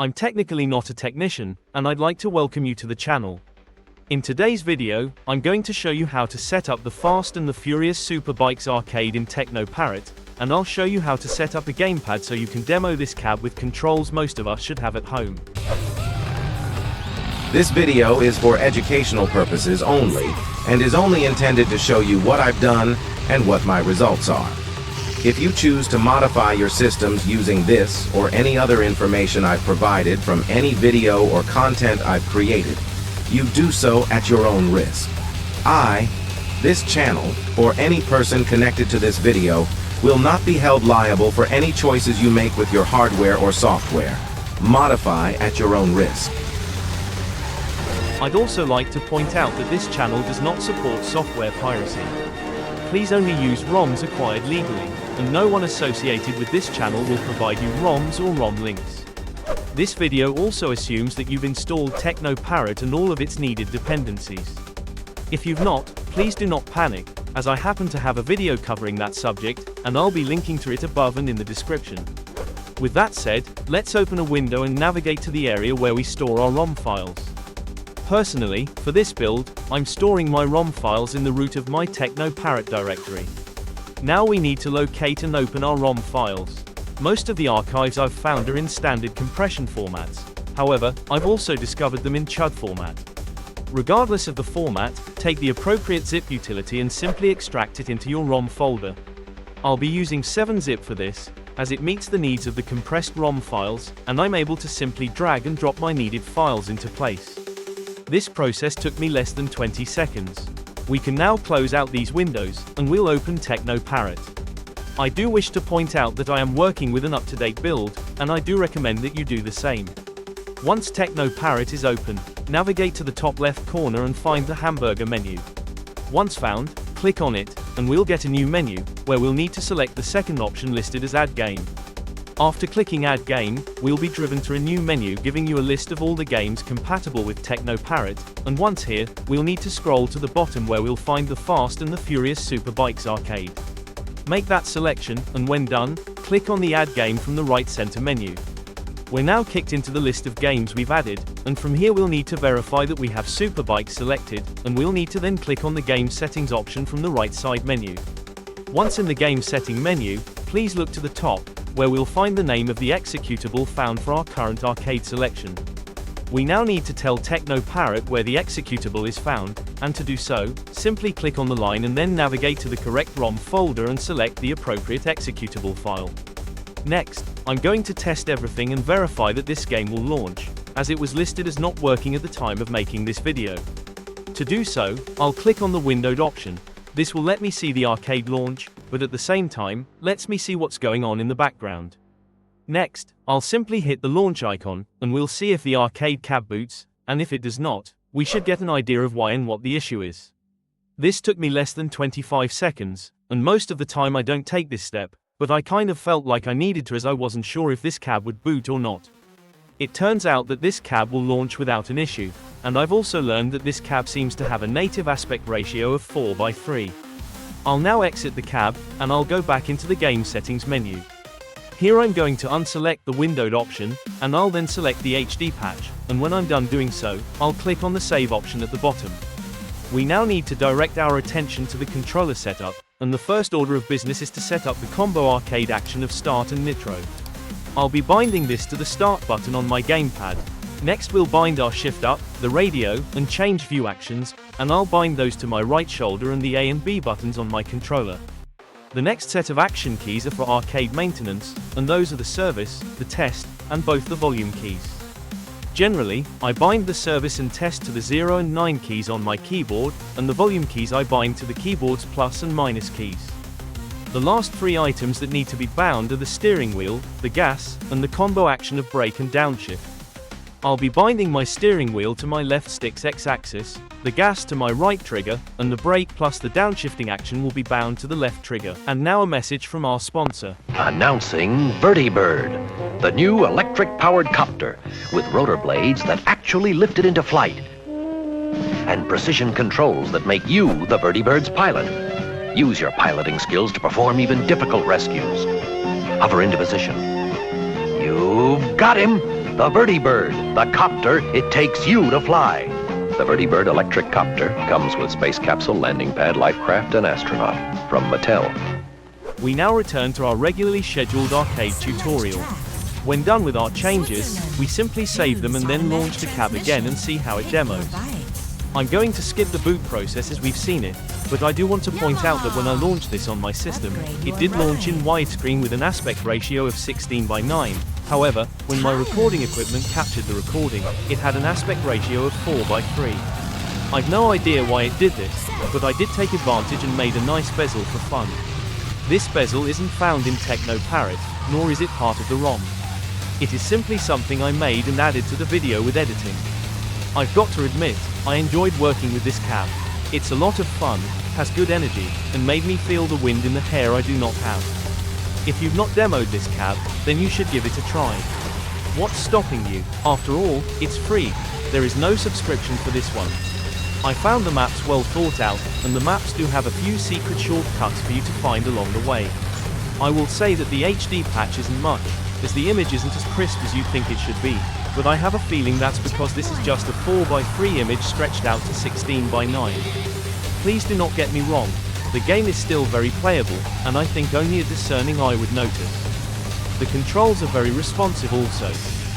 I'm technically not a technician, and I'd like to welcome you to the channel. In today's video, I'm going to show you how to set up the Fast and the Furious Superbikes arcade in TeknoParrot, and I'll show you how to set up a gamepad so you can demo this cab with controls most of us should have at home. This video is for educational purposes only, and is only intended to show you what I've done and what my results are. If you choose to modify your systems using this or any other information I've provided from any video or content I've created, you do so at your own risk. I, this channel, or any person connected to this video will not be held liable for any choices you make with your hardware or software. Modify at your own risk. I'd also like to point out that this channel does not support software piracy. Please only use ROMs acquired legally, and no one associated with this channel will provide you ROMs or ROM links. This video also assumes that you've installed TeknoParrot and all of its needed dependencies. If you've not, please do not panic, as I happen to have a video covering that subject, and I'll be linking to it above and in the description. With that said, let's open a window and navigate to the area where we store our ROM files. Personally, for this build, I'm storing my ROM files in the root of my TeknoParrot directory. Now we need to locate and open our ROM files. Most of the archives I've found are in standard compression formats. However, I've also discovered them in CHUD format. Regardless of the format, take the appropriate zip utility and simply extract it into your ROM folder. I'll be using 7-zip for this, as it meets the needs of the compressed ROM files, and I'm able to simply drag and drop my needed files into place. This process took me less than 20 seconds. We can now close out these windows, and we'll open TeknoParrot. I do wish to point out that I am working with an up-to-date build, and I do recommend that you do the same. Once TeknoParrot is open, navigate to the top left corner and find the hamburger menu. Once found, click on it, and we'll get a new menu, where we'll need to select the second option listed as Add Game. After clicking Add Game, we'll be driven to a new menu giving you a list of all the games compatible with TeknoParrot, and once here, we'll need to scroll to the bottom where we'll find the Fast and the Furious Superbikes arcade. Make that selection, and when done, click on the Add Game from the right center menu. We're now kicked into the list of games we've added, and from here we'll need to verify that we have Superbike selected, and we'll need to then click on the Game Settings option from the right side menu. Once in the Game Setting menu, please look to the top, where we'll find the name of the executable found for our current arcade selection. We now need to tell TeknoParrot where the executable is found, and to do so, simply click on the line and then navigate to the correct ROM folder and select the appropriate executable file. Next, I'm going to test everything and verify that this game will launch, as it was listed as not working at the time of making this video. To do so, I'll click on the windowed option. This will let me see the arcade launch, but at the same time, lets me see what's going on in the background. Next, I'll simply hit the launch icon, and we'll see if the arcade cab boots, and if it does not, we should get an idea of why and what the issue is. This took me less than 25 seconds, and most of the time I don't take this step, but I kind of felt like I needed to as I wasn't sure if this cab would boot or not. It turns out that this cab will launch without an issue, and I've also learned that this cab seems to have a native aspect ratio of 4:3. I'll now exit the cab, and I'll go back into the Game Settings menu. Here I'm going to unselect the windowed option, and I'll then select the HD patch, and when I'm done doing so, I'll click on the Save option at the bottom. We now need to direct our attention to the controller setup, and the first order of business is to set up the combo arcade action of Start and Nitro. I'll be binding this to the Start button on my gamepad. Next we'll bind our Shift Up, the radio, and Change View actions, and I'll bind those to my right shoulder and the A and B buttons on my controller. The next set of action keys are for arcade maintenance, and those are the service, the test, and both the volume keys. Generally, I bind the service and test to the 0 and 9 keys on my keyboard, and the volume keys I bind to the keyboard's plus and minus keys. The last 3 items that need to be bound are the steering wheel, the gas, and the combo action of brake and downshift. I'll be binding my steering wheel to my left stick's X-axis, the gas to my right trigger, and the brake plus the downshifting action will be bound to the left trigger. And now a message from our sponsor. Announcing VertiBird, the new electric-powered copter with rotor blades that actually lift it into flight, and precision controls that make you the VertiBird's pilot. Use your piloting skills to perform even difficult rescues. Hover into position. You've got him! The Vertibird, the copter it takes you to fly. The Vertibird electric copter comes with space capsule, landing pad, lifecraft, and astronaut from Mattel. We now return to our regularly scheduled arcade tutorial. When done with our changes, we simply save them and then launch the cab again and see how it demos. I'm going to skip the boot process as we've seen it, but I do want to point out that when I launched this on my system, it did launch in widescreen with an aspect ratio of 16:9. However, when my recording equipment captured the recording, it had an aspect ratio of 4:3. I've no idea why it did this, but I did take advantage and made a nice bezel for fun. This bezel isn't found in TeknoParrot, nor is it part of the ROM. It is simply something I made and added to the video with editing. I've got to admit, I enjoyed working with this cab. It's a lot of fun, has good energy, and made me feel the wind in the hair I do not have. If you've not demoed this cab, then you should give it a try. What's stopping you? After all, it's free. There is no subscription for this one. I found the maps well thought out, and the maps do have a few secret shortcuts for you to find along the way. I will say that the HD patch isn't much, as the image isn't as crisp as you think it should be, but I have a feeling that's because this is just a 4:3 image stretched out to 16:9. Please do not get me wrong, the game is still very playable, and I think only a discerning eye would notice. The controls are very responsive also.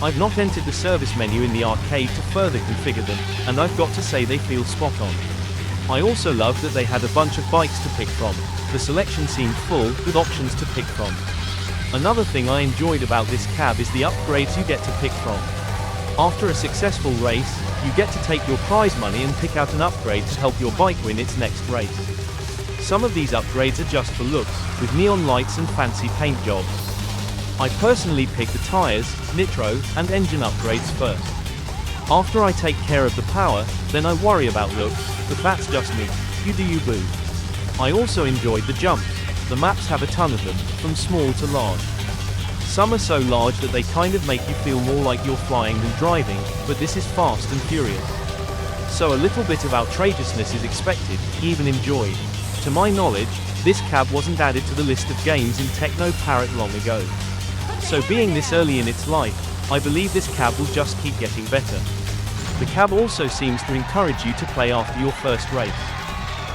I've not entered the service menu in the arcade to further configure them, and I've got to say they feel spot on. I also love that they had a bunch of bikes to pick from. The selection seemed full, with options to pick from. Another thing I enjoyed about this cab is the upgrades you get to pick from. After a successful race, you get to take your prize money and pick out an upgrade to help your bike win its next race. Some of these upgrades are just for looks, with neon lights and fancy paint jobs. I personally pick the tires, nitro, and engine upgrades first. After I take care of the power, then I worry about looks, but that's just me. You do you, boo. I also enjoyed the jumps. The maps have a ton of them, from small to large. Some are so large that they kind of make you feel more like you're flying than driving, but this is fast and furious. So a little bit of outrageousness is expected, even enjoyed. To my knowledge, this cab wasn't added to the list of games in TeknoParrot long ago. So being this early in its life, I believe this cab will just keep getting better. The cab also seems to encourage you to play after your first race.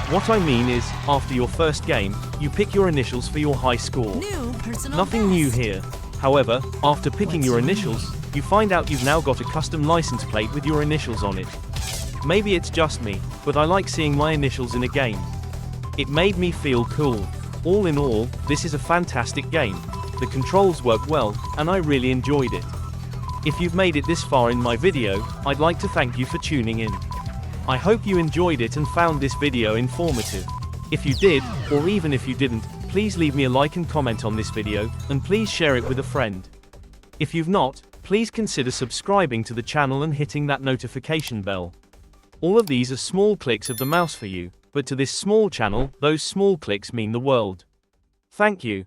What I mean is, after your first game, you pick your initials for your high score. Nothing new here. However, after picking your initials, you find out you've now got a custom license plate with your initials on it. Maybe it's just me, but I like seeing my initials in a game. It made me feel cool. All in all, this is a fantastic game. The controls work well, and I really enjoyed it. If you've made it this far in my video, I'd like to thank you for tuning in. I hope you enjoyed it and found this video informative. If you did, or even if you didn't, please leave me a like and comment on this video, and please share it with a friend. If you've not, please consider subscribing to the channel and hitting that notification bell. All of these are small clicks of the mouse for you, but to this small channel, those small clicks mean the world. Thank you.